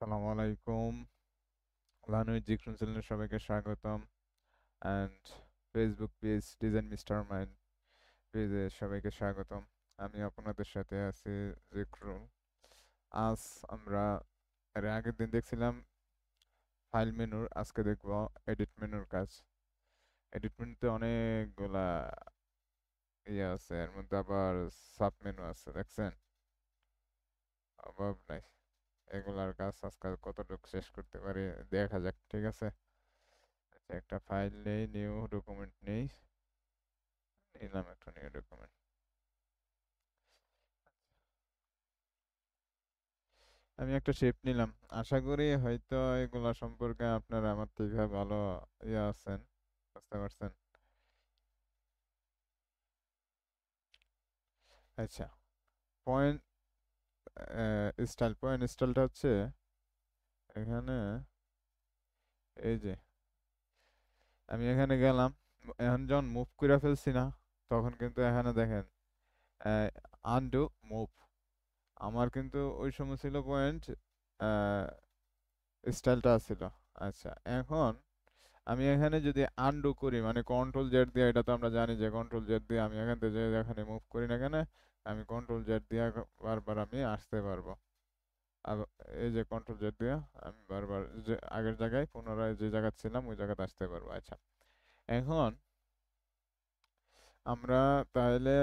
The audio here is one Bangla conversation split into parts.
আসসালামু আলাইকুম। লানুই জিকসন চ্যানেলে সবাইকে স্বাগতম। And Facebook page design mister mind পেজে সবাইকে স্বাগতম। আমি আপনাদের সাথে আছি জিক্রুল। আজ আমরা এর আগের দিন দেখছিলাম ফাইল মেনুর, আজকে দেখব এডিট মেনুর কাজ। এডিট মেনুতে অনেকগুলা ইয়ে আছে, এর মধ্যে আবার সাব মেনু আছে, দেখছেন? অভাব নাই। এগুলার কাজ আজকাল কতটুকু শেষ করতে পারি দেখা যাক, ঠিক আছে? আচ্ছা, একটা ফাইল নেই, নিউ ডকুমেন্ট নেই, নিলাম একটা নিউ ডকুমেন্ট। আমি একটা শেপ নিলাম। আশা করি হয়তো এগুলা সম্পর্কে আপনারা আমার থেকে ভালো ইয়ে আছেন, বুঝতে পারছেন? আচ্ছা, পয়েন্ট পয়েন্ট স্টাইলটা হচ্ছে এখানে, এই যে আমি এখানে গেলাম, এখন যখন মুভ করে ফেলছি না, তখন কিন্তু এখানে দেখেন আনডু মুভ, আমার কিন্তু ওই সময় ছিল পয়েন্ট স্টাইলটা ছিল। আচ্ছা, এখন আমি এখানে যদি আনডু করি, মানে কন্ট্রোল জেড দিয়ে, এটা তো আমরা জানি যে কন্ট্রোল জেড দিয়ে আমি এখান থেকে এখানে মুভ করি না কেন, আমি কন্ট্রোল জেড দিয়ে বারবার আমি আসতে পারবো। এই যে কন্ট্রোল জেড দিয়ে আমি বারবার যে আগের জায়গায় পুনরায় যে জায়গায় ছিলাম ওই জায়গাতে আসতে পারবো। আচ্ছা, এখন আমরা তাহলে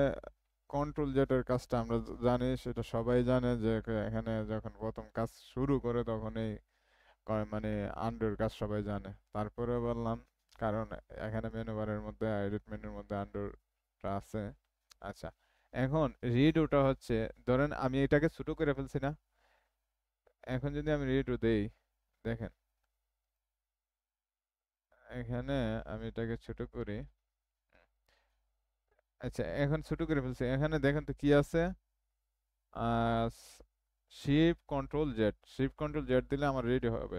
কন্ট্রোল জেটের কাজটা আমরা জানি, সেটা সবাই জানে যে এখানে যখন প্রথম কাজ শুরু করে তখন এই মানে আন্ডুর কাজ সবাই জানে, তারপরে বললাম কারণ এখানে মেনু বারের মধ্যে এডিট মেনুর মধ্যে আন্ডুরটা আছে। আচ্ছা, এখন রিডোটা হচ্ছে, ধরেন আমি এটাকে ছোট করে ফেলছি না, এখন যদি আমি রিডো দেই, দেখেন এখানে আমি এটাকে ছোট করি। আচ্ছা, এখন ছোট করে ফেলছি, এখানে দেখেন তো কি আছে, shift control Z, shift control Z দিলে আমার রেডি হবে,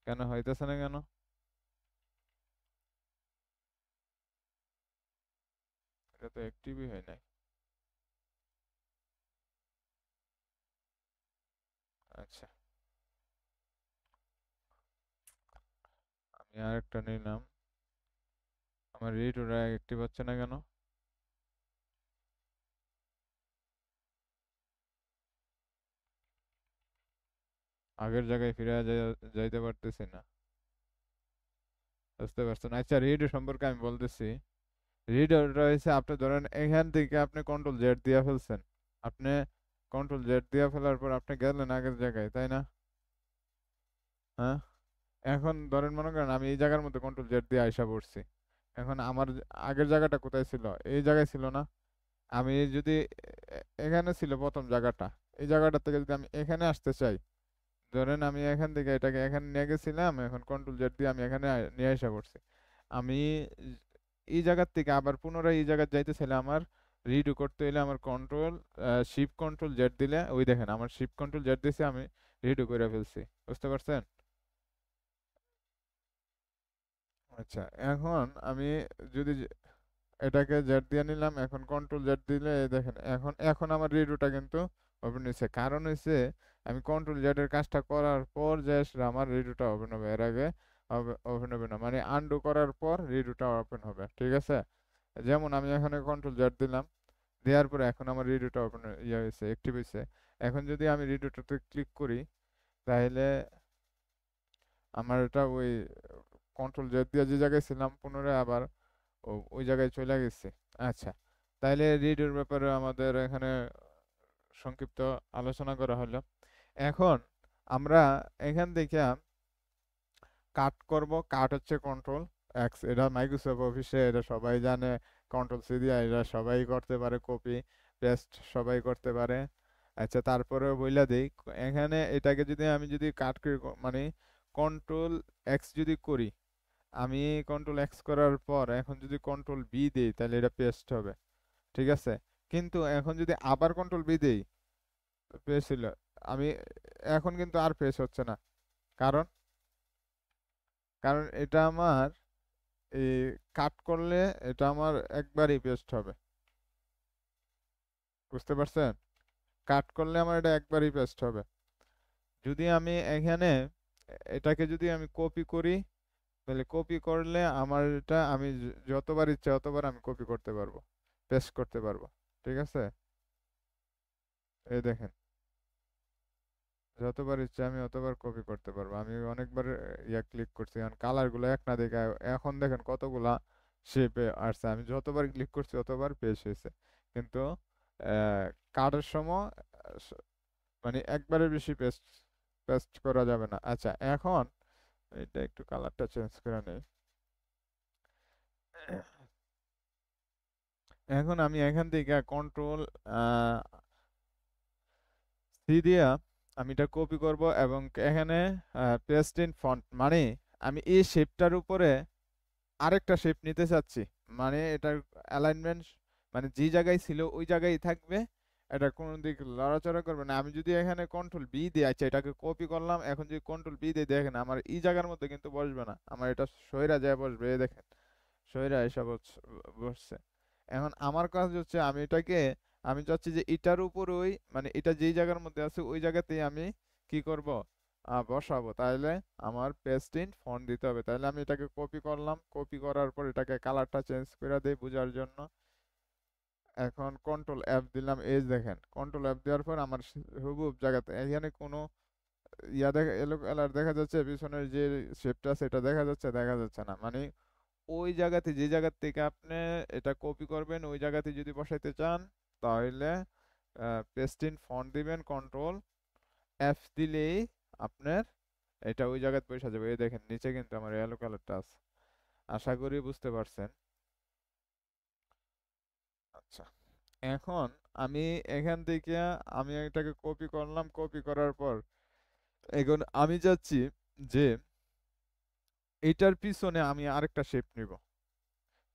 কেন হইতেছে না কেন? এটা তো অ্যাক্টিভই হয় নাই। আচ্ছা, আমি আরেকটা নিলাম, আমার রিড ওরা অ্যাক্টিভ হচ্ছে না কেন? আগের জায়গায় ফিরে যাইতে পারতেছি না, বুঝতে পারছেন? আচ্ছা, রিড সম্পর্কে আমি বলতেছি। রিড ওটা হচ্ছে, আপনি ধরেন এখান থেকে আপনি কন্ট্রোল জেড দিয়ে ফেলছেন, আপনি কন্ট্রোল জেড দিয়ে ফেলার পর আপনি গেলেন আগের জায়গায়, তাই না? হ্যাঁ, এখন ধরেন মনে করেন আমি এই জায়গার মধ্যে কন্ট্রোল জেড দিয়ে আইসা পড়ছি, এখন আমার আগের জায়গাটা কোথায় ছিল? এই জায়গায় ছিল না? আমি যদি এখানে ছিল প্রথম জায়গাটা, এই জায়গাটা থেকে যদি আমি এখানে আসতে চাই, ধরেন আমি এখান থেকে এটাকে এখানে নিয়ে গেছিলাম, এখন কন্ট্রোল জেড দিয়ে আমি এখানে নিয়ে আসা করছি, আমি এই জায়গার থেকে আবার পুনরায় এই জায়গায় যাইতে চাইলে আমার রিডো করতে হইলে আমার কন্ট্রোল শিফট কন্ট্রোল জেড দিলে, ওই দেখেন আমার শিফট কন্ট্রোল জেড দিয়েছে, আমি রিডো করে ফেলছি, বুঝতে পারছেন? আচ্ছা, এখন আমি যদি এটাকে জেড দিয়ে নিলাম, এখন কন্ট্রোল জেড দিলে এই দেখেন এখন এখন আমার রিডোটা কিন্তু ওপেন হয়েছে, কারণ হয়েছে আমি কন্ট্রোল জেড এর কাজটা করার পর যে আসলে আমার রিডোটা ওপেন হবে, এর আগে ওপেন হবে না, মানে আনডু করার পর রিডোটা ওপেন হবে, ঠিক আছে? যেমন আমি এখানে কন্ট্রোল জেড দিলাম, দেওয়ার পরে এখন আমার রিডোটা ওপেন ইয়ে হয়েছে, অ্যাক্টিভ হয়েছে। এখন যদি আমি রিডোটাতে ক্লিক করি, তাহলে আমার এটা ওই কন্ট্রোল জেড দিয়ে যে জায়গায় ছিলাম পুনরায় আবার ওই জায়গায় চলে গেছে। আচ্ছা, তাইলে রিডের ব্যাপারে আমাদের এখানে সংক্ষিপ্ত আলোচনা করা হলো। এখন আমরা এখান থেকে কাট করব, কাট হচ্ছে কন্ট্রোল এক্স, এটা মাইক্রোসফট অফিসে এটা সবাই জানে, কন্ট্রোল সি দিয়ে এটা সবাই করতে পারে, কপি পেস্ট সবাই করতে পারে। আচ্ছা, তারপরে বইলা দেই, এখানে এটাকে যদি আমি যদি কাট করি, মানে কন্ট্রোল এক্স যদি করি, আমি কন্ট্রোল এক্স করার পর এখন যদি কন্ট্রোল বি দিই, তাহলে এটা পেস্ট হবে, ঠিক আছে? কিন্তু এখন যদি আবার কন্ট্রোল বি দেই, পেস্ট ছিল, আমি এখন কিন্তু আর পেস্ট হচ্ছে না, কারণ কারণ এটা আমার এই কাট করলে এটা আমার একবারই পেস্ট হবে, বুঝতে পারছেন? কাট করলে আমার এটা একবারই পেস্ট হবে। যদি আমি এখানে এটাকে যদি আমি কপি করি, তাহলে কপি করলে আমার এটা আমি যতবার ইচ্ছা ততবার আমি কপি করতে পারবো, পেস্ট করতে পারবো। ঠিক আছে, এই দেখেন, যতবার ইচ্ছা আমি অতবার কপি করতে পারবো। আমি অনেকবার ইয়া ক্লিক করছি, কারণ কালার গুলো এক না দেখে এখন দেখেন কতগুলা শেপে আসছে, আমি যতবার ক্লিক করছি ততবার পেস্ট হয়েছে। কিন্তু কার্ডের সময় স- মানে একবারের বেশি পেস্ট পেস্ট করা যাবে না। আচ্ছা, এখন এটা একটু কালারটা চেঞ্জ করে নেই। এখন আমি এখান থেকে কন্ট্রোল সি দিয়া আমি এটা কপি করব এবং এখানে পেস্ট ইন ফন্ট, মানে আমি এই শেপটার উপরে আরেকটা শেপ নিতে চাচ্ছি। মানে এটার অ্যালাইনমেন্ট মানে যে জায়গায় ছিল ওই জায়গায় থাকবে, এটা কোনো দিক লড়াচড়া করবে না। আমি যদি এখানে কন্ট্রোল বি দিই, আচ্ছা এটাকে কপি করলাম, এখন যদি কন্ট্রোল বি দিই দেখেন আমার এই জায়গার মধ্যে কিন্তু বসবে না, আমার এটা সইরা যায় বসবে। এই দেখেন সইরা এসব বসছে। এখন আমার কাজ হচ্ছে আমি এটাকে আমি চাচ্ছি যে এটার উপর ওই মানে এটা যেই জায়গার মধ্যে আছে ওই জায়গাতেই আমি কি করব, বসাবো। তাহলে আমার পেস্ট ইন ফন্ট দিতে হবে। তাহলে আমি এটাকে কপি করলাম, কপি করার পর এটাকে কালারটা চেঞ্জ করে দেই বোঝার জন্য। এখন কন্ট্রোল এফ দিলাম, এই দেখেন কন্ট্রোল এফ দেওয়ার পর আমার হুবহু জায়গাতে এখানে কোনো ইয়া দেখা এলো কালার দেখা যাচ্ছে, পিছনের যে শেপটা আছে এটা দেখা যাচ্ছে, দেখা যাচ্ছে না। মানে ওই জায়গাতে যে জায়গা থেকে আপনি এটা কপি করবেন ওই জায়গাতে যদি বসাইতে চান, তাহলে পেস্ট ইন ফন্ট দিবেন, কন্ট্রোল এফ দিলেই আপনার এটা ওই জায়গাতে বসে যাবে। এই দেখেন নিচে কিন্তু আমার ইয়েলো কালারটা আছে, আশা করি বুঝতে পারছেন। আচ্ছা, এখন আমি এখান থেকে আমি এটাকে কপি করলাম, কপি করার পর এখন আমি চাচ্ছি যে এটার পিছনে আমি আরেকটা শেপ নিব।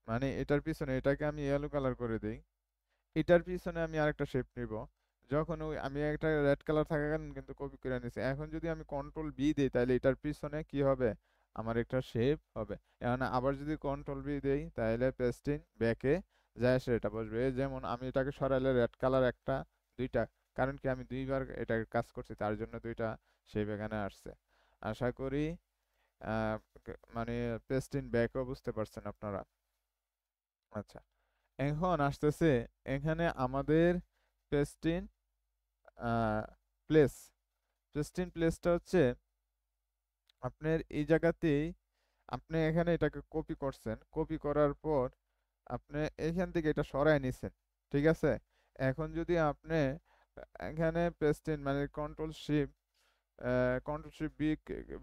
মানে এটার পিছনে এটাকে আমি ইয়েলো কালার করে দেই, এটার পিছনে আমি আরেকটা শেপ নিব। যখন ওই আমি একটা রেড কালার থাকাকালীন কিন্তু কপি করে নিছি, এখন যদি আমি কন্ট্রোল বি দিই তাহলে এটার পিছনে কি হবে, আমার একটা শেপ হবে। এখন আবার যদি কন্ট্রোল বি দেই তাহলে পেস্টিং ব্যাকে যায় সে এটা বসবে। এই যেমন আমি এটাকে সরাইলে রেড কালার একটা দুইটা, কারণ কি আমি দুইবার এটা কাজ করছি তার জন্য দুইটা শেপ এখানে আসছে। আশা করি মানে পেস্টিং ব্যাকও বুঝতে পারছেন আপনারা। আচ্ছা, এখন আসতেছে এখানে আমাদের পেস্টিন প্লেস। পেস্টিন প্লেসটা হচ্ছে আপনার এই জায়গাতেই আপনি এখানে এটাকে কপি করছেন, কপি করার পর আপনি এখান থেকে এটা সরায় নিছেন। ঠিক আছে, এখন যদি আপনি এখানে পেস্টিন মানে কন্ট্রোল শিফট বি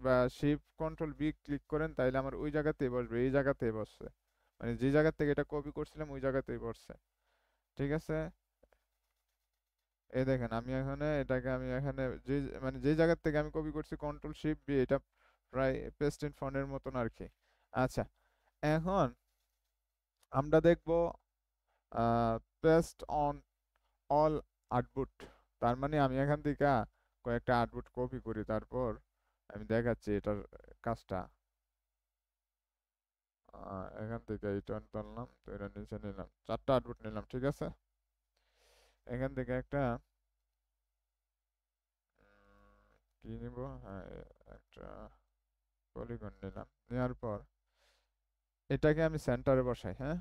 বা শিফট কন্ট্রোল বি ক্লিক করেন, তাইলে আমার ওই জায়গাতেই বসবে, এই জায়গাতেই বসছে। মানে যে জায়গা থেকে এটা কপি করছিলাম ওই জায়গাতেই বসছে। ঠিক আছে, এই দেখেন আমি এখানে এটাকে আমি এখানে যে মানে যে জায়গার থেকে আমি কপি করছি কন্ট্রোল শিফট বি, এটা প্রায় পেস্ট ইন ফন্টের মতন আর কি। আচ্ছা, এখন আমরা দেখব পেস্ট অন অল আউটপুট। তার মানে আমি এখান থেকে কয়েকটা আউটপুট কপি করি, তারপর আমি দেখাচ্ছি এটার কাজটা। এখান থেকে এটা তুললাম, তো এটা নিচে নিলাম, চারটা আউটপুট নিলাম। ঠিক আছে, এখান থেকে একটা কি নিব, হ্যাঁ একটা পলিগন নিলাম, নেওয়ার পর এটাকে আমি সেন্টারে বসাই। হ্যাঁ,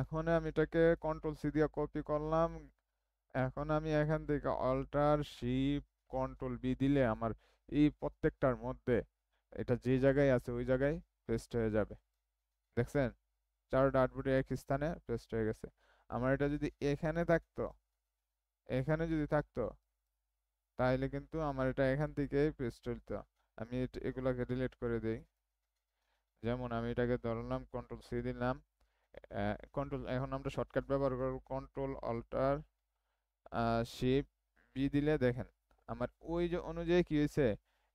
এখন আমি এটাকে কন্ট্রোল সি দিয়ে কপি করলাম। এখন আমি এখান থেকে অল্টার শিফট কন্ট্রোল বি দিলে আমার এই প্রত্যেকটার মধ্যে এটা যে জায়গায় আছে ওই জায়গায় পেস্ট হয়ে যাবে। দেখছেন, চারটা আউটপুটে এক স্থানে পেস্ট হয়ে গেছে। আমার এটা যদি এখানে থাকতো, এখানে যদি থাকতো তাহলে কিন্তু আমার এটা এখান থেকে পেস্ট হইতো। আমি এগুলাকে ডিলিট করে দিই। যেমন আমি এটাকে ধরলাম, কন্ট্রোল সি দিলাম, কন্ট্রোল এখন আমরা শর্টকাট ব্যবহার করব, কন্ট্রোল অল্টার শিফট বি দিলে দেখেন আমার ওই যে অনুযায়ী কি হয়েছে,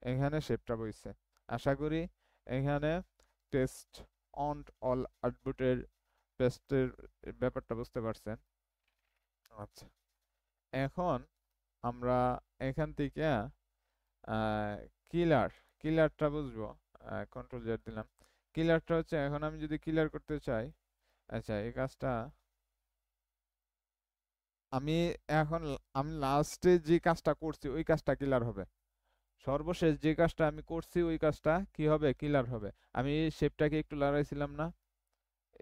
এখানে শেপটা বইছে। আশা করি এখানে টেস্ট অন অল আউটপুটের পেস্টের ব্যাপারটা বুঝতে পারছেন। আচ্ছা, এখন আমরা এখান থেকে কিলার কিলারটা বুঝবো। কন্ট্রোল জেড দিলাম, কিলারটা হচ্ছে এখন আমি যদি কিলার করতে চাই, আচ্ছা এই কাজটা আমি এখন আমি লাস্টে যে কাজটা করছি ওই কাজটা কিলার হবে। সর্বশেষ যে কাজটা আমি করছি ওই কাজটা কি হবে, ক্লিয়ার হবে। আমি শেপটাকে একটু লড়াইছিলাম না,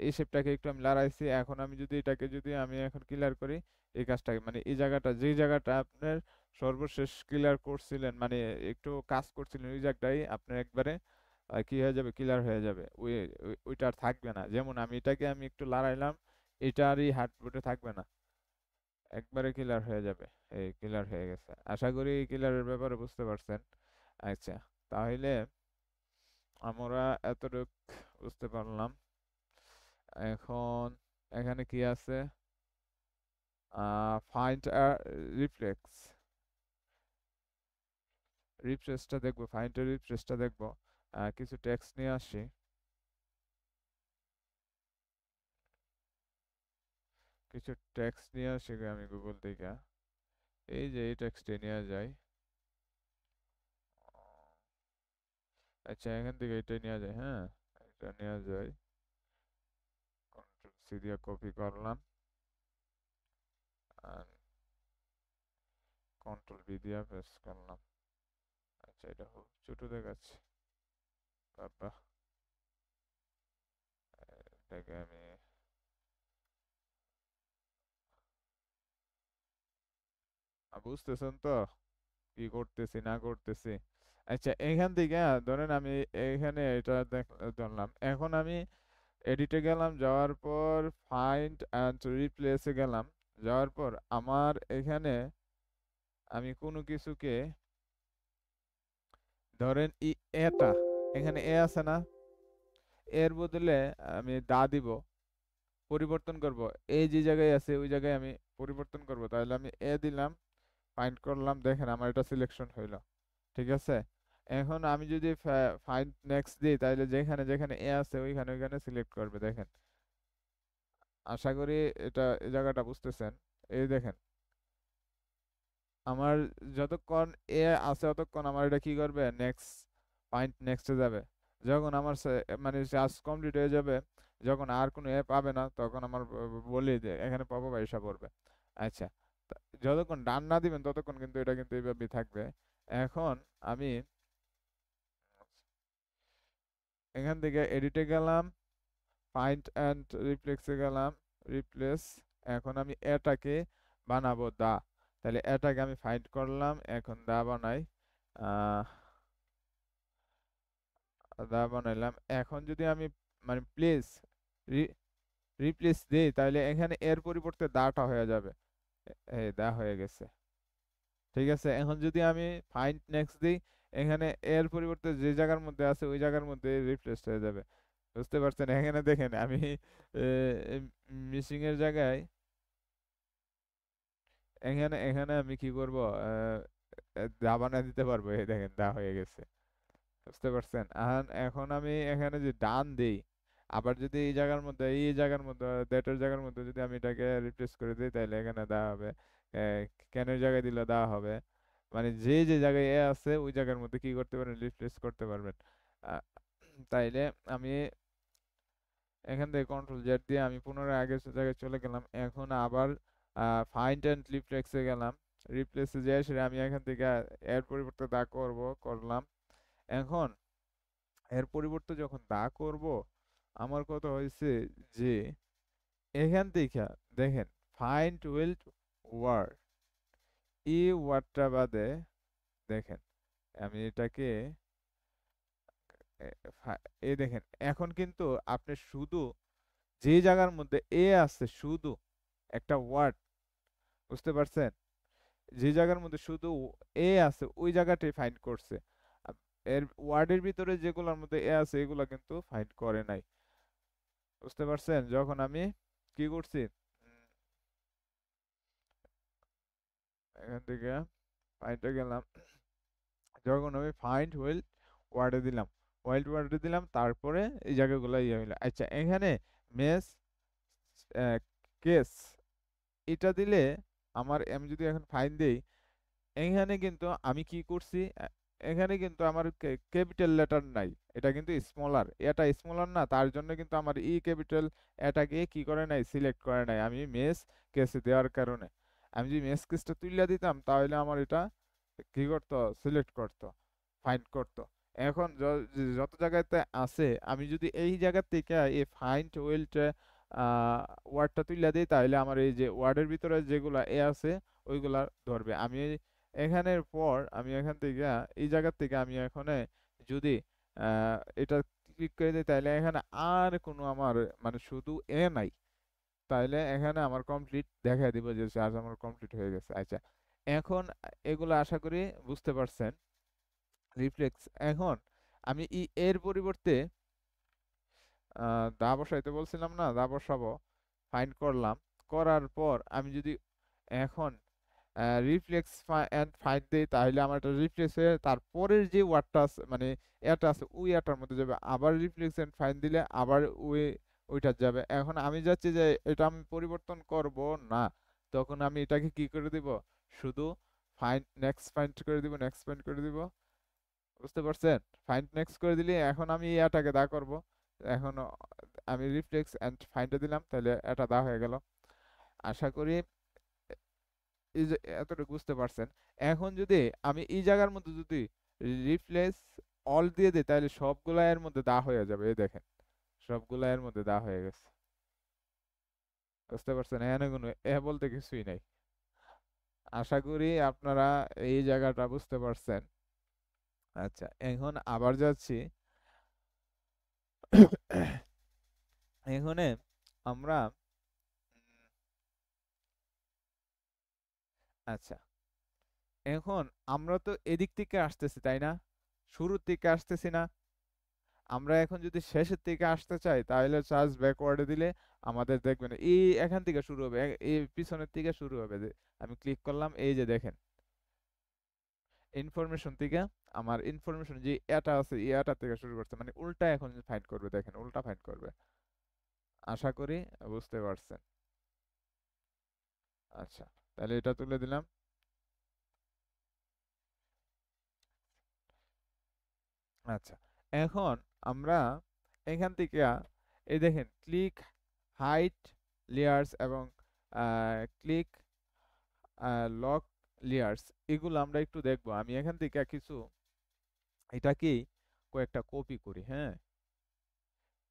এই শেপটাকে একটু আমি লড়াইছি, এখন আমি যদি এটাকে যদি আমি এখন ক্লিয়ার করি, এই কাজটাকে মানে এই জায়গাটা যে জায়গাটা আপনার সর্বশেষ ক্লিয়ার করছিলেন মানে একটু কাজ করছিলেন ওই জায়গাটাই আপনার একবারে কি হয়ে যাবে, ক্লিয়ার হয়ে যাবে, ওইটা আর থাকবে না। যেমন আমি এটাকে আমি একটু লড়াইলাম, এটা আর এই হার্ডবোর্ডে থাকবে না, একবারে ক্লিয়ার হয়ে যাবে। এই ক্লিয়ার হয়ে গেছে, আশা করি এই ক্লিয়ারের ব্যাপারে বুঝতে পারছেন। আচ্ছা, তাহলে আমরা এতটুক বুঝতে পারলাম। এখন এখানে কি আছে, ফাইন্ড রিফ্লেক্স, রিফ্রেশটা দেখবো, ফাইন্ড রিফ্রেশটা দেখবো। কিছু টেক্সট নিয়ে আসি, কিছু টেক্সট নিয়ে আসি আমি গুগল থেকে। এই যে এই টেক্সটে নিয়ে যাই, আচ্ছা এখান থেকে এটা নিয়ে যায়, হ্যাঁ এটা নিয়ে যাই, কন্ট্রোল সি দিয়ে কপি করলাম আর কন্ট্রোল ভি দিয়ে পেস্ট করলাম। আচ্ছা এটা খুব ছোট দেখাচ্ছে, বাবা এটাকে আমি বুঝতেছেন তো কি করতেছি না করতেছি। আচ্ছা এখান থেকে ধরেন আমি এখানে এটা ধরলাম, এখন আমি এডিটে গেলাম, যাওয়ার পর ফাইন্ড অ্যান্ড রিপ্লেসে গেলাম, যাওয়ার পর আমার এখানে আমি কোনো কিছুকে ধরেন এটা এখানে এ আছে না, এর বদলে আমি দা দিব, পরিবর্তন করব, এই যে জায়গায় আছে ওই জায়গায় আমি পরিবর্তন করব, তাহলে আমি এ দিলাম, ফাইন্ড করলাম, দেখেন আমার এটা সিলেকশন হইলো। ঠিক আছে, এখন আমি যদি ফাইন্ড নেক্সট দিই তাহলে যেখানে যেখানে এ আছে ওইখানে ওইখানে সিলেক্ট করবে, দেখেন। আশা করি এটা এই জায়গাটা বুঝতেছেন। এই দেখেন আমার যতক্ষণ এ আছে ততক্ষণ আমার এটা কি করবে, নেক্সট পয়েন্ট নেক্সটে যাবে। যখন আমার মানে কাজ কমপ্লিট হয়ে যাবে, যখন আর কোনো এ পাবে না তখন আমার বলি যে এখানে পাবো বা এসে পড়বে। আচ্ছা, যতক্ষণ ডান না দিবেন ততক্ষণ কিন্তু এটা কিন্তু এইভাবেই থাকবে। এখন আমি এখান থেকে এডিটে গেলাম, ফাইন্ড অ্যান্ড রিপ্লেক্সে গেলাম, রিপ্লেস, এখন আমি এটাকে বানাবো দা, তাহলে এটাকে আমি ফাইন্ড করলাম, এখন দা বানাই, আহ, দা বানাইলাম। এখন যদি আমি মানে প্লেস রিপ্লেস দিই তাহলে এখানে এর পরিবর্তে দাটা হয়ে যাবে, এই দা হয়ে গেছে। ঠিক আছে, এখন যদি আমি ফাইন্ড নেক্সট দিই, এখানে এর পরিবর্তে যে জায়গার মধ্যে আছে ওই জায়গার মধ্যে রিপ্লেস হয়ে যাবে। বুঝতে পারছেন, এখানে দেখেন আমি মিসিং এর জায়গায় এখানে এখানে আমি কি করব, দা বানিয়ে দিতে পারবো, এই দেখেন দা হয়ে গেছে। বুঝতে পারছেন, এখন আমি এখানে যে ডান দেই, আবার যদি এই জায়গার মধ্যে এই জায়গার মধ্যে দ্যাটের জায়গার মধ্যে যদি আমি এটাকে রিপ্লেস করে দিই তাহলে এখানে দা হবে, ক্যানের জায়গায় দিলে দা হবে। মানে যে যে জায়গায় এ আছে ওই জায়গার মধ্যে কি করতে পারেন, রিপ্লেস করতে পারবেন। আহ, তাইলে আমি এখান থেকে কন্ট্রোল জেড দিয়ে আমি পুনরায় আগের জায়গায় চলে গেলাম, এখন আবার ফাইন্ড অ্যান্ড রিপ্লেক্সে গেলাম, রিপ্লেসে যে সেটা আমি এখান থেকে এর পরিবর্তে দা করলাম। এখন এর পরিবর্তে যখন দা করব, আমার কথা হয়েছে যে এখান থেকে দেখেন ফাইন্ড উইল্ড ওয়ার্ড, এই ওয়ার্ডটা বাদে দেখেন আমি এটাকে এ, এই দেখেন এখন কিন্তু আপনি শুধু যে জায়গার মধ্যে এ আছে শুধু একটা ওয়ার্ড, বুঝতে পারছেন, যে জায়গার মধ্যে শুধু এ আছে ওই জায়গাটাই ফাইন্ড করছে। এর ওয়ার্ডের ভিতরে যেগুলোর মধ্যে এ আছে এগুলো কিন্তু ফাইন্ড করে নাই। বুঝতে পারছেন, যখন আমি কি করছি, এখান থেকে ফাইন্ডে গেলাম, যখন আমি ফাইন্ড ওয়ার্ডে দিলাম, ওয়ার্ডে দিলাম, তারপরে এই জায়গাগুলো ইয়ে হইলো। আচ্ছা এখানে মেস কেস এটা দিলে আমার, আমি যদি এখন ফাইন দেই, এখানে কিন্তু আমি কি করছি, এখানে কিন্তু আমার ক্যাপিটাল লেটার নাই, এটা কিন্তু স্মলার, এটা স্মলার না, তার জন্য কিন্তু আমার ই ক্যাপিটাল এটাকে কি করে নাই, সিলেক্ট করে নাই আমি মেস কেসে দেওয়ার কারণে। আমি যদি মেস কেসটা তুলে দিতাম তাহলে আমার এটা কি করতো, সিলেক্ট করতো। ফাইন্ড করতো। এখন যত জায়গাতে আছে আমি যদি এই জায়গা থেকে এই ফাইন্ড ওয়েলটা ওয়ার্ডটা তুলে দিই, তাহলে আমার এই যে ওয়ার্ডের ভিতরে যেগুলা আছে ওইগুলা ধরবে। আমি এখানের পর আমি এখান থেকে এই জায়গা থেকে আমি এখানে যদি এটা ক্লিক করে দিই, তাহলে এখানে আর কোনো আমার মানে শুধু নাই, তাহলে এখানে আমার কমপ্লিট দেখা দিব যে চার্জ আমার কমপ্লিট হয়ে গেছে। আচ্ছা, এখন এগুলো আশা করি বুঝতে পারছেন। রিফ্লেক্স এখন আমি এর পরিবর্তে দা বসাইতে বলছিলাম না, দা বসাবো। ফাইন্ড করলাম, করার পর আমি যদি এখন রিফ্লেক্স অ্যান্ড ফাইন্ড দেই, তাহলে আমার একটা রিফ্লেক্স হয়ে তারপরের যে ওয়ার্ডটা আছে মানে এটা আছে ওই এটার মধ্যে যাবে। আবার রিফ্লেক্স অ্যান্ড ফাইন্ড দিলে আবার ওইটা যাবে। এখন আমি যাচ্ছি যে এটা আমি পরিবর্তন করব না, তখন আমি এটাকে কি করে দিব, শুধু ফাইন্ড নেক্সট ফাইন্ড করে দিব, নেক্সট ফাইন্ড করে দিব। বুঝতে পারছেন? ফাইন্ড নেক্সট করে দিলে এখন আমি এটাকে দা করব। এখন আমি রিফ্লেক্স অ্যান্ড ফাইন্ডে দিলাম, তাহলে এটা দা হয়ে গেল। আশা করি এই যে এতটুকু বুঝতে পারছেন। এখন যদি আমি এই জায়গার মধ্যে যদি রিপ্লেস অল দিয়ে দিই, তাহলে সবগুলা এর মধ্যে দা হয়ে যাবে। এই দেখেন সবগুলা এর মধ্যে দা হয়ে গেছে। বুঝতে পারছেন? এখানে কোনো বলতে কিছুই নাই। আশা করি আপনারা এই জায়গাটা বুঝতে পারছেন। আচ্ছা, এখন আবার যাচ্ছি। এখানে আমরা আচ্ছা, এখন আমরা তো এদিক থেকে আসতেছি তাই না, শুরুর থেকে আসতেছি না। আমরা এখন যদি শেষের থেকে আসতে চাই, তাহলে চার্জ ব্যাকওয়ার্ডে দিলে আমাদের দেখবেন এই এখান থেকে শুরু হবে, এই পিছনের থেকে শুরু হবে। যে আমি ক্লিক করলাম, এই যে দেখেন ইনফরমেশন থেকে আমার ইনফরমেশন যে এটা আছে এটা থেকে শুরু করছে, মানে উল্টা এখন ফাইন্ড করবে। দেখেন উল্টা ফাইন্ড করবে। আশা করি বুঝতে পারছেন। আচ্ছা, তাহলে এটা তুলে দিলাম। আচ্ছা, এখন আমরা এখান থেকে এই দেখেন ক্লিক হাইট লেয়ার্স এবং ক্লিক লক লেয়ার্স, এগুলো আমরা একটু দেখবো। আমি এখান থেকে কিছু এটাকেই কয়েকটা কপি করি। হ্যাঁ,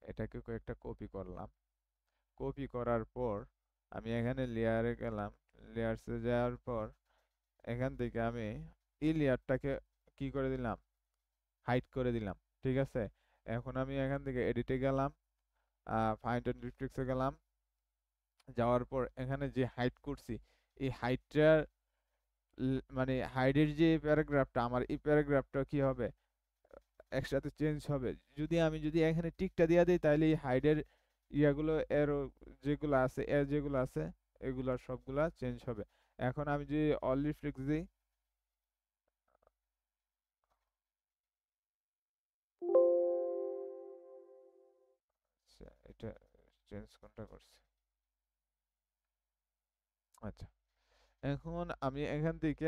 এটাকে কয়েকটা কপি করলাম। কপি করার পর আমি এখানে লেয়ারে গেলাম, লেয়ার্সে যাওয়ার পর এখান থেকে আমি এই লেয়ারটাকে কি করে দিলাম, হাইড করে দিলাম। ঠিক আছে, এখন আমি এখান থেকে এডিটে গেলাম, ফাইন্ড এন্ড রিফ্লেক্সে গেলাম। যাওয়ার পর এখানে যে হাইড করছি, এই হাইটটার মানে হাইডের যে প্যারাগ্রাফটা, আমার এই প্যারাগ্রাফটা কি হবে, একসাথে চেঞ্জ হবে। যদি এখানে টিকটা দিয়ে দিই, তাহলে এই হাইডের ইয়াগুলো এরো যেগুলো আছে এর যেগুলো আছে এগুলা সবগুলা চেঞ্জ হবে। এখন আমি যদি অল রিফ্লেক্স দিই, আচ্ছা এটা চেঞ্জ কোনটা করছে। আচ্ছা, এখন আমি এখান থেকে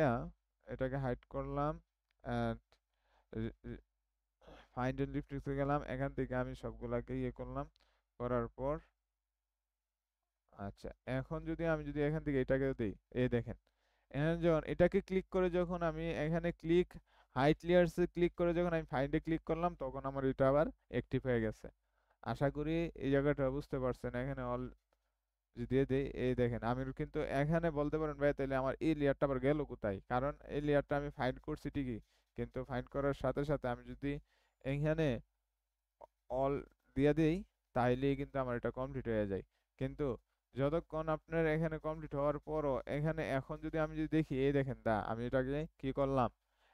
এটাকে হাইড করলাম, এন্ড ফাইন্ড এন্ড রিফ্লেক্সে গেলাম। এখান থেকে আমি সবগুলাকে ইয়ে করলাম, করার পর আচ্ছা, এখন আমি যদি এখান থেকে এটাকে দিই, এই দেখেন এখানে যখন এটাকে ক্লিক করে যখন আমি এখানে ক্লিক হাইট লেয়ার্সে ক্লিক করে যখন আমি ফাইন্ডে ক্লিক করলাম, তখন আমার এটা আবার অ্যাক্টিভ হয়ে গেছে। আশা করি এই জায়গাটা বুঝতে পারছেন। এখানে অল যদি দিয়ে দেই, এই দেখেন আমি কিন্তু এখানে বলতে পারেন ভাই তাহলে আমার এই লেয়ারটা আবার গেল কোথায়, কারণ এই লেয়ারটা আমি ফাইন্ড করছি ঠিকই, কিন্তু ফাইন্ড করার সাথে সাথে আমি যদি এখানে অল দিয়ে দেই, তাইলেই কিন্তু আমার এটা কমপ্লিট হয়ে যায়। কিন্তু যতক্ষণ আপনার এখানে কমপ্লিট হওয়ার পরও এখানে এখন আমি যদি দেখি, এই দেখেন আমি এটাকে কি করলাম,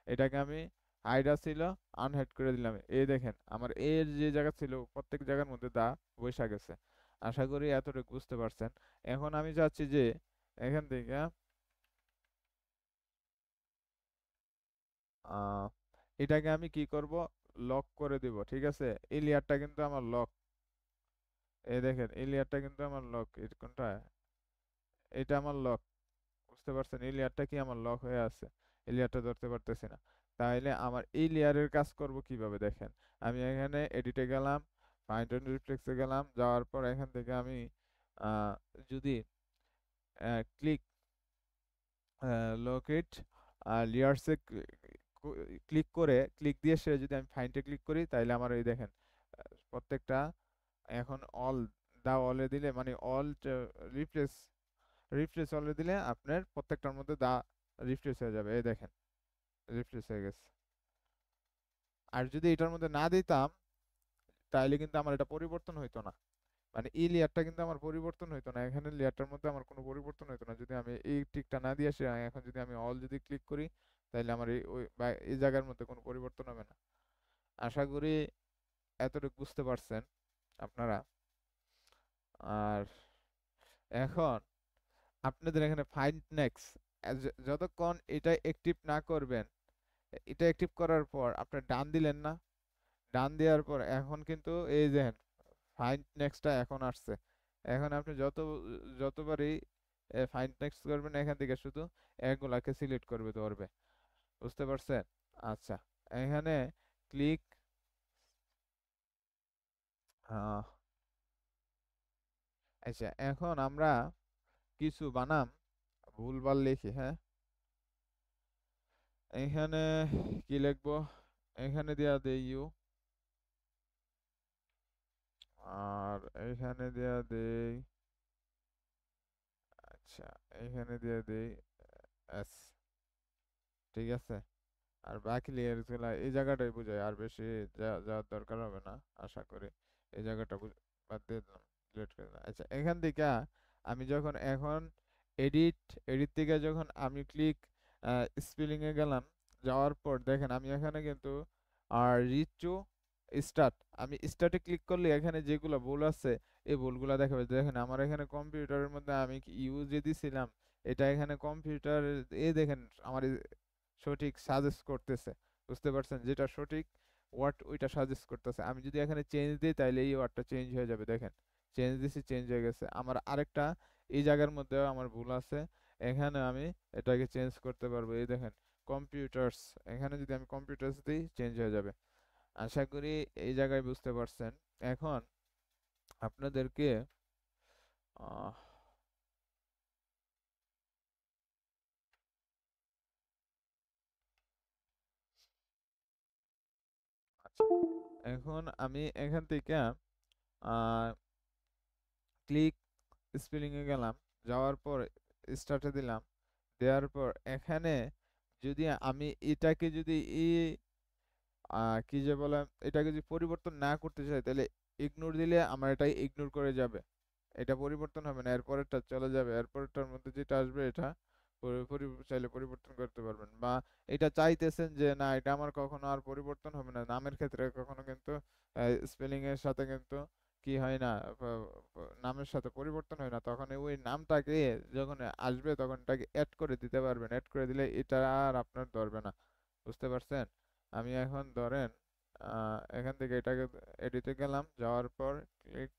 এটাকে আমি হাইডা ছিল আনহাইড করে দিলাম। এই দেখেন আমার এর যে জায়গা ছিল প্রত্যেক জায়গার মধ্যে বৈশা গেছে। আশা করি এতটুকু বুঝতে পারছেন। এখন আমি চাচ্ছি যে এখান থেকে আহ এটাকে আমি কি করব, লক করে দিব। ঠিক আছে, এই লেয়ারটা কিন্তু আমার লক। এই দেখেন এই লেয়ারটা কিন্তু আমার লক। কোনটা, এটা আমার লক। বুঝতে পারছেন, এই লেয়ারটা কি আমার লক হয়ে আছে, এই লেয়ারটা ধরতে পারতেছি না। তাহলে আমার এই লেয়ারের কাজ করব কিভাবে, দেখেন আমি এখানে এডিটে গেলাম, ফাইন্ড এন্ড রিফ্লেক্সে গেলাম। যাওয়ার পর এখান থেকে আমি আহ, যদি ক্লিক লোকেট লেয়ার্সে ক্লিক করে ক্লিক দিয়ে সে যদি আমি ফাইন্ডে ক্লিক করি তাহলে আমার এই দেখেন প্রত্যেকটা এখন অল দা অলে দিলে মানে অল রিপ্লেস রিফ্রেশ অলে দিলে আপনার প্রত্যেকটার মধ্যে দা রিফ্রেশ হয়ে যাবে, এই দেখেন রিফ্রেশ হয়ে গেছে। আর যদি এটার মধ্যে না দিতাম তাহলে কিন্তু আমার এটা পরিবর্তন হইতো না, মানে এই লেয়ারটা কিন্তু আমার পরিবর্তন হইতো না, এখানে লেয়ারটার মধ্যে আমার কোনো পরিবর্তন হইতো না যদি আমি এই টিকটা না দিয়ে আসি। এখন যদি আমি অল যদি ক্লিক করি তাহলে আমার এই ওই বা এই জায়গার মধ্যে কোনো পরিবর্তন হবে না। আশা করি এতটুকু বুঝতে পারছেন আপনারা। আর এখন আপনাদের এখানে ফাইন্ড নেক্সট, যতক্ষণ এটা অ্যাক্টিভ না করবেন, এটা অ্যাক্টিভ করার পর আপনি ডান দিলেন না, ডান দেওয়ার পর এখন কিন্তু এই যে ফাইন্ড নেক্সটটা এখন আসছে। এখন আপনি যতবারই ফাইন্ড নেক্সট করবেন এখান থেকে শুধু এগুলাকে সিলেক্ট করবে ধরবে, বুঝতে পারছেন? আচ্ছা, এখানে ক্লিক আচ্ছা এখন আমরা কিছু বানাম ভুলভাল লিখি, হ্যাঁ। এখানে কি লিখবো, এখানে দেয়া দেই ইউ, আর এখানে দেয়া দেই, আচ্ছা এখানে দেয়া দেই এস, ঠিক আছে। আর বাকি লেয়ার গুলা এই জায়গাটাই বোঝায়, আর বেশি যাওয়ার দরকার হবে না আশা করি। এই জায়গাটা বাদ দিয়ে দিলাম, ডিলিট করে দিলাম। আচ্ছা এখান থেকে আমি যখন এখন এডিট, এডিট থেকে যখন আমি ক্লিক স্পেলিং এ গেলাম, যাওয়ার পর দেখেন আমি এখানে কিন্তু আর রিচ টু স্টার্ট, আমি স্টার্টে ক্লিক করলে এখানে যেগুলো ভুল আছে এই ভুলগুলা দেখাবে। দেখেন আমার এখানে কম্পিউটারের মধ্যে আমি ইউজ যে দিছিলাম এটা এখানে কম্পিউটার এই দেখেন আমার সঠিক সাজেস্ট করতেছে, বুঝতে পারছেন? যেটা সঠিক ওয়ার্ড ওইটা সাজেস্ট করতেছে। আমি যদি এখানে চেঞ্জ দিই তাহলে এই ওয়ার্ডটা চেঞ্জ হয়ে যাবে, দেখেন চেঞ্জ দিছি চেঞ্জ হয়ে গেছে। আমার আরেকটা এই জায়গার মধ্যেও আমার ভুল আছে, এখানে আমি এটাকে চেঞ্জ করতে পারবো, এই দেখেন কম্পিউটার্স, এখানে যদি আমি কম্পিউটার্স দিই চেঞ্জ হয়ে যাবে। আশা করি এই জায়গায় বুঝতে পারছেন। এখন আপনাদেরকে আহ, আচ্ছা এখন আমি এখান থেকে ক্লিক স্পেলিং এ গেলাম, যাওয়ার পর স্টার্টে দিলাম, দেওয়ার পর এখানে যদি আমি এটাকে যদি কি যে বলে এটাকে যদি পরিবর্তন না করতে চাই তাহলে ইগনোর দিলে আমার এটা ইগনোর করে যাবে, এটা পরিবর্তন হবে না, এরপরেরটা চলে যাবে, এরপরেরটার মধ্যে যেটা আসবে এটা চাইলে পরিবর্তন করতে পারবেন। বা এটা চাইতেছেন যে না এটা আমার কখনো আর পরিবর্তন হবে না, নামের ক্ষেত্রে কখনো কিন্তু স্পেলিং এর সাথে কিন্তু কি হয় না, নামের সাথে পরিবর্তন হয় না, তখন ওই নামটাকে যখন আসবে তখন এটাকে অ্যাড করে দিতে পারবেন, অ্যাড করে দিলে এটা আর আপনার ধরবে না, বুঝতে পারছেন? আমি এখন ধরেন এখান থেকে এটাকে এডিটে গেলাম, যাওয়ার পর ক্লিক,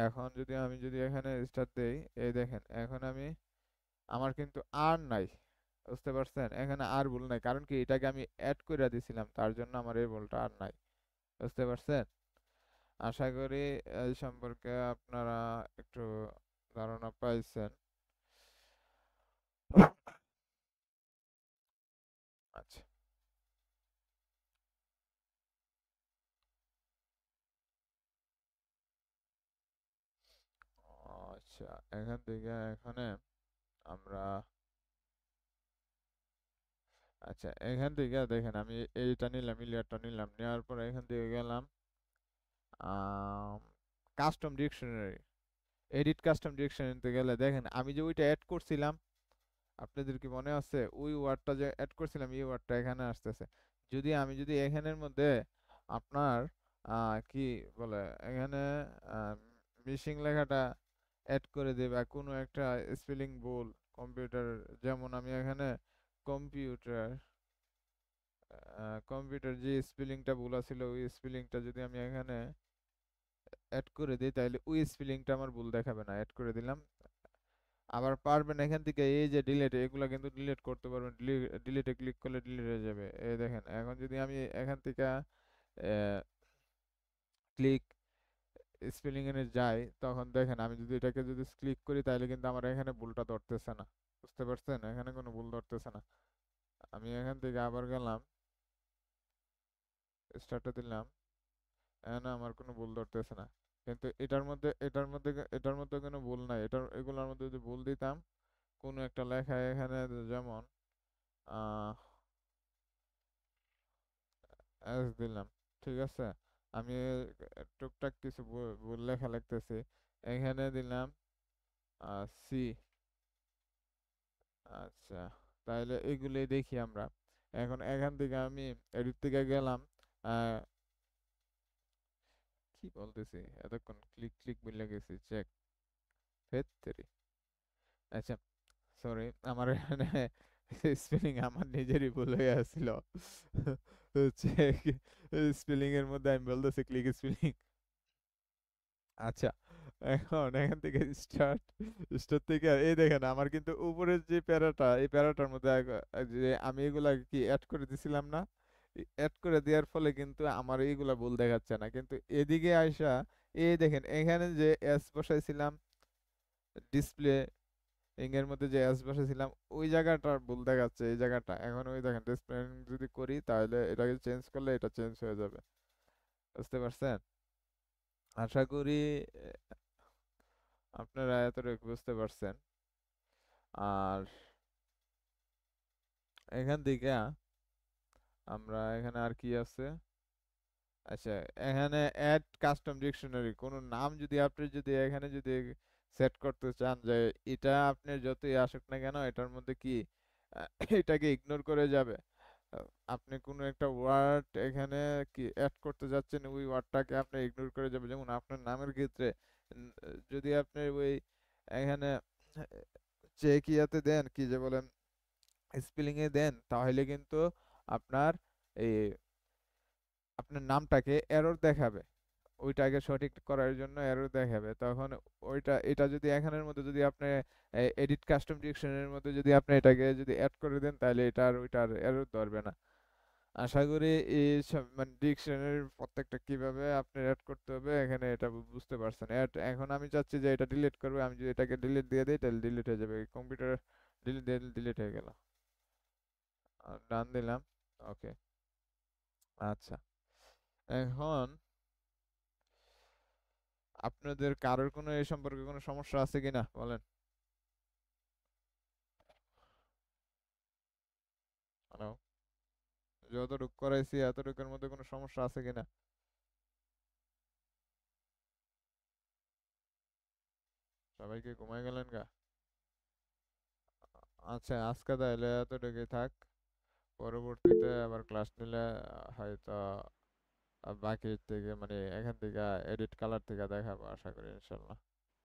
এখন যদি আমি যদি এখানে স্টার্ট দেই, এই দেখেন এখন আমি আমার কিন্তু আর নাই, বুঝতে পারছেন? এখানে আর ভুল নাই, কারণ কি এটাকে আমি অ্যাড করে দিয়েছিলাম, তার জন্য আমার এই ভুলটা আর নাই, বুঝতে পারছেন? আশা করি এই সম্পর্কে আপনারা একটু ধারণা পাইছেন। আচ্ছা আচ্ছা এখান থেকে এখানে আমরা আচ্ছা এখান থেকে দেখেন আমি এইটা নিলাম, ইলিয়ারটা নিলাম, নেওয়ার পর এখান থেকে গেলাম কাস্টম ডিকশনারি, এডিট কাস্টম ডিকশনারিতে গেলে দেখেন আমি যে ওইটা অ্যাড করছিলাম, আপনাদের কি মনে আছে ওই ওয়ার্ডটা যে অ্যাড করছিলাম এই ওয়ার্ডটা এখানে আসতেছে। যদি আমি যদি এখানের মধ্যে আপনার কি বলে এখানে মিসিং লেখাটা অ্যাড করে দিই বা কোনো একটা স্পেলিং ভুল কম্পিউটার, যেমন আমি এখানে কম্পিউটার কম্পিউটার যে স্পেলিংটা ভুল ছিল ওই স্পেলিংটা যদি আমি এখানে অ্যাড করে দিই তাহলে ওই স্পেলিংটা আমার ভুল দেখাবে না, অ্যাড করে দিলাম। আবার পারবেন এখান থেকে এই যে ডিলিট, এগুলা কিন্তু ডিলিট করতে পারবেন, ডিলিটে ক্লিক করলে ডিলিট হয়ে যাবে। এই দেখেন এখন যদি আমি এখান থেকে ক্লিক স্পেলিং এ যাই তখন দেখেন আমি যদি এটাকে যদি ক্লিক করি তাহলে কিন্তু আমার এখানে ভুলটা ধরতেছে না, বুঝতে পারছেন? এখানে কোনো ভুল ধরতেছে না। আমি এখান থেকে আবার গেলাম, স্টার্টে দিলাম, এখন আমার কোনো ভুল ধরতেছে না। কিন্তু এটার মধ্যে কোনো ভুল নাই। এগুলোর মধ্যে যদি ভুল দিতাম, কোনো একটা লেখা এখানে, যেমন আহ এস দিলাম, ঠিক আছে, আমি টুকটাক কিছু ভুল লেখা লিখতেছি, এখানে দিলাম সি। আচ্ছা, তাহলে এগুলোই দেখি আমরা। এখন এখান থেকে আমি এডিট থেকে গেলাম, আহ, কি বলতেছি এতক্ষণ, ক্লিক ক্লিক বলে গেছি, চেক ফেত্তেরি। আচ্ছা, সরি, আমার এখানে স্পেলিং আমার নিজেরই ভুল হয়ে আসছিল। চেক স্পেলিং এর মধ্যে আমি বলতেছি ক্লিক স্পেলিং। আচ্ছা, এখন এখান থেকে স্টার্ট, স্টার্ট থেকে এই দেখেন আমার কিন্তু উপরের যে প্যারাটা, এই প্যারাটার মধ্যে যে আমি এগুলা কি অ্যাড করে দিছিলাম না, অ্যাড করে দেওয়ার ফলে কিন্তু আমার এইগুলা ভুল দেখাচ্ছে না, কিন্তু এদিকে আইসা এই দেখেন এখানে যে এস বসাইছিলাম, ডিসপ্লে এর মধ্যে যে এস বসাইছিলাম, ওই জায়গাটার ভুল দেখাচ্ছে, এই জায়গাটা। এখন ওই দেখেন ডিসপ্লে যদি করি তাহলে এটাকে চেঞ্জ করলে এটা চেঞ্জ হয়ে যাবে। বুঝতে পারছেন? আশা করি আপনারা এতটুকু বুঝতে পারছেন। আর এখান থেকে আমরা এখানে আর কি আছে, আচ্ছা, এখানে অ্যাড কাস্টম ডিকশনারি, কোনো নাম যদি আপনি যদি এখানে যদি সেট করতে চান যে এটা আপনার যতই আসুক না কেন এটার মধ্যে কি আহ, এটাকে ইগনোর করে যাবে, আপনি কোনো একটা ওয়ার্ড এখানে কি অ্যাড করতে যাচ্ছেন, ওই ওয়ার্ডটাকে আপনি ইগনোর করে যাবে। যেমন আপনার নামের ক্ষেত্রে যদি আপনি ওই এখানে চেক ইয়াতে দেন, কি যে বলেন, স্পেলিং এ দেন, তাহলে কিন্তু আপনার এই আপনার নামটাকে এরর দেখাবে, ওইটাকে সঠিক করার জন্য এরর দেখাবে। তখন এটা যদি এখানের মধ্যে যদি আপনি এডিট কাস্টম ডিকশনারির মধ্যে যদি আপনি এটাকে যদি অ্যাড করে দেন, তাহলে ওইটার এরর ধরবে না। আশা করি এই সব মানে ডিকশনারির প্রত্যেকটা কিভাবে আপনি অ্যাড করতে হবে এখানে এটা বুঝতে পারছেন। এখন আমি চাচ্ছি যে এটা ডিলিট করবে, আমি যদি এটাকে ডিলিট দিয়ে দিই তাহলে ডিলিট হয়ে যাবে, কম্পিউটার ডিলিট দিয়ে ডিলিট হয়ে গেল। ডান দিলাম, ওকে। আচ্ছা, এখন আপনাদের কারোর কোনো এই সম্পর্কে কোনো সমস্যা আছে কিনা বলেন। হ্যালো, যতটুকু করাইছি এতটুকুর মধ্যে কোনো সমস্যা আছে কিনা? সবাইকে ঘুমাই গেলেন গা? আচ্ছা, আজকে তাহলে এতটুকুই থাক, পরবর্তীতে আবার ক্লাস নিলে হয়তো বাকি থেকে মানে এখান থেকে এডিট কালার থেকে দেখাবো আশা করি, ইনশাল্লাহ।